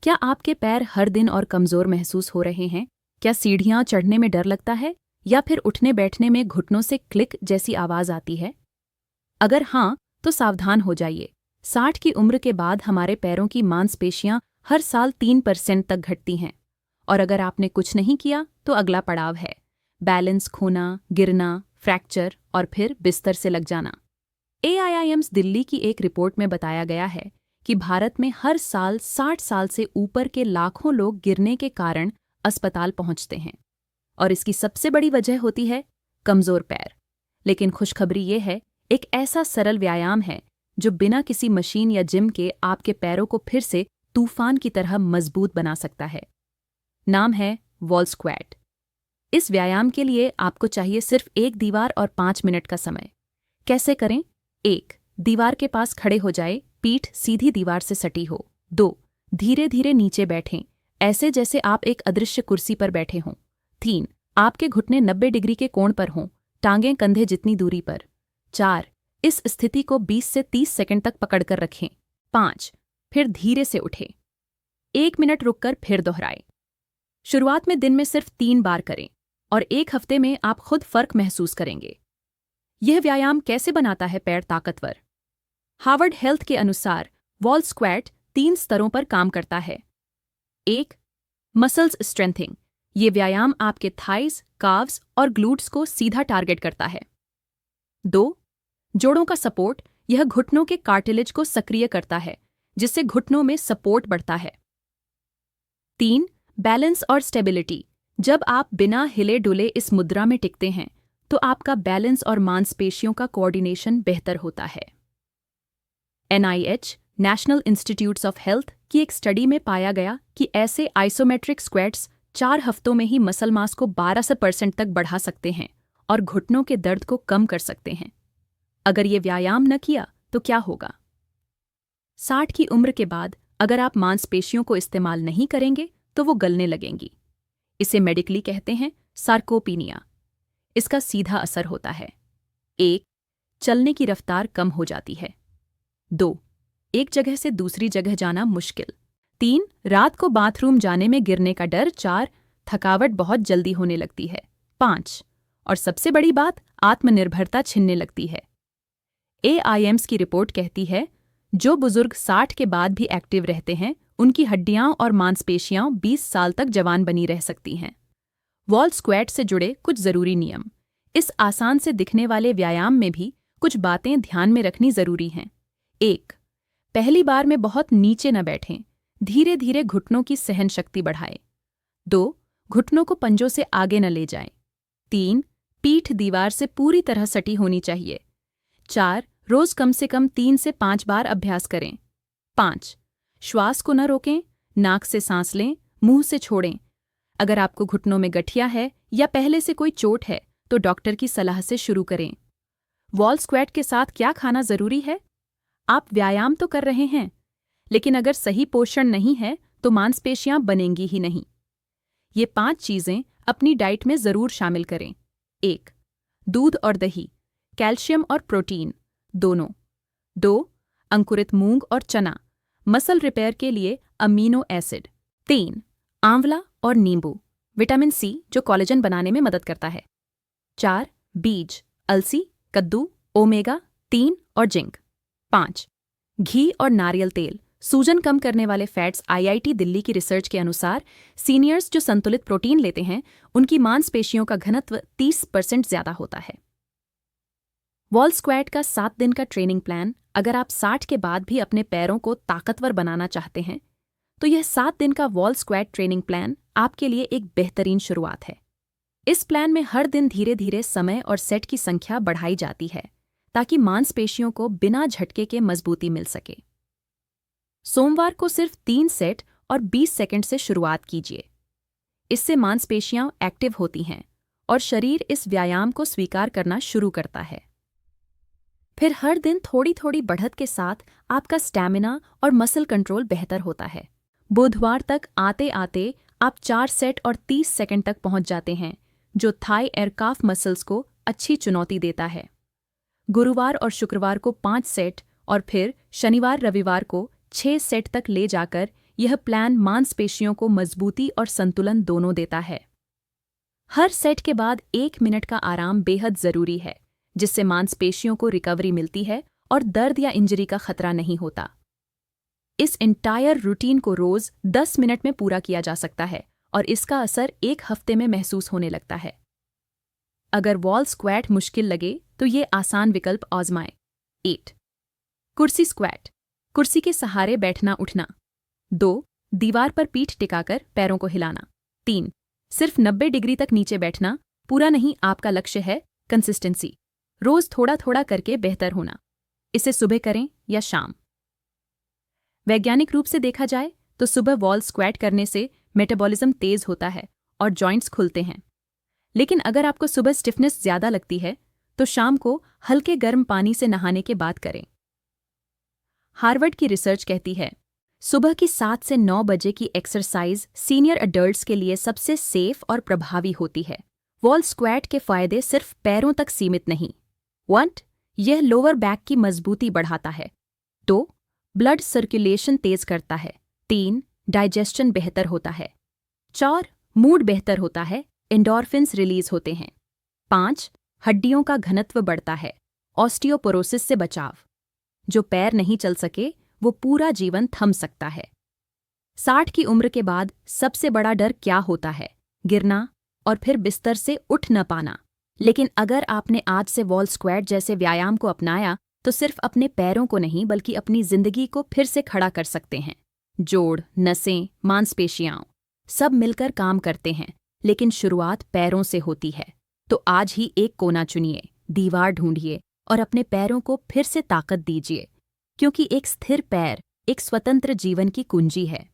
क्या आपके पैर हर दिन और कमजोर महसूस हो रहे हैं? क्या सीढ़ियां चढ़ने में डर लगता है या फिर उठने बैठने में घुटनों से क्लिक जैसी आवाज आती है? अगर हाँ, तो सावधान हो जाइए। 60 की उम्र के बाद हमारे पैरों की मांसपेशियां हर साल 3% तक घटती हैं। और अगर आपने कुछ नहीं किया तो अगला पड़ाव है बैलेंस खोना, गिरना, फ्रैक्चर और फिर बिस्तर से लग जाना। AIIMS दिल्ली की एक रिपोर्ट में बताया गया है कि भारत में हर साल 60 साल से ऊपर के लाखों लोग गिरने के कारण अस्पताल पहुंचते हैं। और इसकी सबसे बड़ी वजह होती है कमजोर पैर। लेकिन खुशखबरी ये है, एक ऐसा सरल व्यायाम है जो बिना किसी मशीन या जिम के आपके पैरों को फिर से तूफान की तरह मजबूत बना सकता है। नाम है वॉल स्क्वैट। इस व्यायाम के लिए आपको चाहिए सिर्फ एक दीवार और 5 मिनट का समय। कैसे करें? 1. दीवार के पास खड़े हो जाए, पीठ सीधी दीवार से सटी हो। 2. धीरे धीरे नीचे बैठें, ऐसे जैसे आप एक अदृश्य कुर्सी पर बैठे हों। 3. आपके घुटने 90 डिग्री के कोण पर हों, टांगें कंधे जितनी दूरी पर। 4. इस स्थिति को 20 से 30 सेकंड तक पकड़कर रखें। 5. फिर धीरे से उठें। 1 मिनट रुककर फिर दोहराएं। शुरुआत में दिन में सिर्फ 3 बार करें और 1 हफ्ते में आप खुद फर्क महसूस करेंगे। यह व्यायाम कैसे बनाता है पैर ताकतवर? हार्वर्ड हेल्थ के अनुसार वॉल स्क्वैट 3 स्तरों पर काम करता है। 1. Muscles strengthening. ये व्यायाम आपके थाइज, काव्स और ग्लूट्स को सीधा टारगेट करता है। 2. जोड़ों का सपोर्ट। यह घुटनों के कार्टिलेज को सक्रिय करता है, जिससे घुटनों में सपोर्ट बढ़ता है। 3. बैलेंस और स्टेबिलिटी। जब आप बिना हिले डुले इस मुद्रा में टिकते हैं तो आपका बैलेंस और मांसपेशियों का कोऑर्डिनेशन बेहतर होता है। NIH national institutes of health की एक स्टडी में पाया गया कि ऐसे आइसोमेट्रिक स्क्वैट्स 4 हफ्तों में ही मसल मास को 12% तक बढ़ा सकते हैं और घुटनों के दर्द को कम कर सकते हैं। अगर ये व्यायाम न किया तो क्या होगा? 60 की उम्र के बाद अगर आप मांसपेशियों को इस्तेमाल नहीं करेंगे तो वो गलने लगेंगी। इसे मेडिकली कहते हैं सार्कोपीनिया। इसका सीधा असर होता है 1. चलने की रफ्तार कम हो जाती है। 2. एक जगह से दूसरी जगह जाना मुश्किल। 3. रात को बाथरूम जाने में गिरने का डर। 4. थकावट बहुत जल्दी होने लगती है। 5. और सबसे बड़ी बात, आत्मनिर्भरता छिनने लगती है। AIIMS की रिपोर्ट कहती है, जो बुजुर्ग 60 के बाद भी एक्टिव रहते हैं उनकी हड्डियां और मांसपेशियां 20 साल तक जवान बनी रह सकती हैं। वॉल स्क्वैट से जुड़े कुछ जरूरी नियम। इस आसान से दिखने वाले व्यायाम में भी कुछ बातें ध्यान में रखनी जरूरी हैं। 1. पहली बार में बहुत नीचे न बैठें, धीरे धीरे घुटनों की सहन शक्ति बढ़ाएं। 2. घुटनों को पंजों से आगे न ले जाएं। 3. पीठ दीवार से पूरी तरह सटी होनी चाहिए। 4. रोज कम से कम 3 से 5 बार अभ्यास करें। 5. श्वास को न रोकें, नाक से सांस लें, मुंह से छोड़ें। अगर आपको घुटनों में गठिया है या पहले से कोई चोट है तो डॉक्टर की सलाह से शुरू करें। वॉल स्क्वैट के साथ क्या खाना जरूरी है? आप व्यायाम तो कर रहे हैं, लेकिन अगर सही पोषण नहीं है तो मांसपेशियां बनेंगी ही नहीं। ये 5 चीजें अपनी डाइट में जरूर शामिल करें। 1. दूध और दही, कैल्शियम और प्रोटीन दोनों। 2. अंकुरित मूंग और चना, मसल रिपेयर के लिए अमीनो एसिड। 3. आंवला और नींबू, विटामिन C जो कोलेजन बनाने में मदद करता है। 4. बीज, अलसी, कद्दू, ओमेगा 3 और जिंक। 5. घी और नारियल तेल, सूजन कम करने वाले फैट्स। IIT दिल्ली की रिसर्च के अनुसार सीनियर्स जो संतुलित प्रोटीन लेते हैं उनकी मांसपेशियों का घनत्व 30% ज्यादा होता है। वॉल स्क्वैट का 7 दिन का ट्रेनिंग प्लान। अगर आप 60 के बाद भी अपने पैरों को ताकतवर बनाना चाहते हैं तो यह 7 दिन का वॉल स्क्वैट ट्रेनिंग प्लान आपके लिए एक बेहतरीन शुरुआत है। इस प्लान में हर दिन धीरे धीरे समय और सेट की संख्या बढ़ाई जाती है ताकि मांसपेशियों को बिना झटके के मजबूती मिल सके। सोमवार को सिर्फ 3 सेट और 20 सेकंड से शुरुआत कीजिए। इससे मांसपेशियां एक्टिव होती हैं और शरीर इस व्यायाम को स्वीकार करना शुरू करता है। फिर हर दिन थोड़ी थोड़ी बढ़त के साथ आपका स्टैमिना और मसल कंट्रोल बेहतर होता है। बुधवार तक आते आते आप 4 सेट और 30 सेकंड तक पहुंच जाते हैं, जो थाई और काफ मसल्स को अच्छी चुनौती देता है। गुरुवार और शुक्रवार को 5 सेट और फिर शनिवार रविवार को 6 सेट तक ले जाकर यह प्लान मांसपेशियों को मजबूती और संतुलन दोनों देता है। हर सेट के बाद 1 मिनट का आराम बेहद जरूरी है, जिससे मांसपेशियों को रिकवरी मिलती है और दर्द या इंजरी का खतरा नहीं होता। इस एंटायर रूटीन को रोज 10 मिनट में पूरा किया जा सकता है और इसका असर 1 हफ्ते में महसूस होने लगता है। अगर वॉल स्क्वैट मुश्किल लगे तो ये आसान विकल्प आजमाएं। 8. कुर्सी स्क्वैट, कुर्सी के सहारे बैठना उठना। 2. दीवार पर पीठ टिकाकर पैरों को हिलाना। 3. सिर्फ 90 डिग्री तक नीचे बैठना, पूरा नहीं, आपका लक्ष्य है कंसिस्टेंसी। रोज थोड़ा थोड़ा करके बेहतर होना। इसे सुबह करें या शाम। वैज्ञानिक रूप से देखा जाए तो सुबह वॉल स्क्वैट करने से मेटाबॉलिज्म तेज होता है और जॉइंट्स खुलते हैं। लेकिन अगर आपको सुबह स्टिफनेस ज्यादा लगती है तो शाम को हल्के गर्म पानी से नहाने के बाद करें। हार्वर्ड की रिसर्च कहती है, सुबह की 7 से 9 बजे की एक्सरसाइज सीनियर अडल्ट्स के लिए सबसे सेफ और प्रभावी होती है। वॉल स्क्वैट के फायदे सिर्फ पैरों तक सीमित नहीं। 1. यह लोअर बैक की मजबूती बढ़ाता है। 2. ब्लड सर्कुलेशन तेज करता है। 3. डाइजेशन बेहतर होता है। 4. मूड बेहतर होता है, एंडोर्फिन्स रिलीज होते हैं। 5. हड्डियों का घनत्व बढ़ता है, ऑस्टियोपोरोसिस से बचाव। जो पैर नहीं चल सके वो पूरा जीवन थम सकता है। 60 की उम्र के बाद सबसे बड़ा डर क्या होता है? गिरना और फिर बिस्तर से उठ न पाना। लेकिन अगर आपने आज से वॉल स्क्वैट जैसे व्यायाम को अपनाया तो सिर्फ अपने पैरों को नहीं बल्कि अपनी जिंदगी को फिर से खड़ा कर सकते हैं। जोड़, नसें, मांसपेशियां सब मिलकर काम करते हैं, लेकिन शुरुआत पैरों से होती है। तो आज ही एक कोना चुनिए, दीवार ढूंढिए और अपने पैरों को फिर से ताकत दीजिए, क्योंकि एक स्थिर पैर एक स्वतंत्र जीवन की कुंजी है।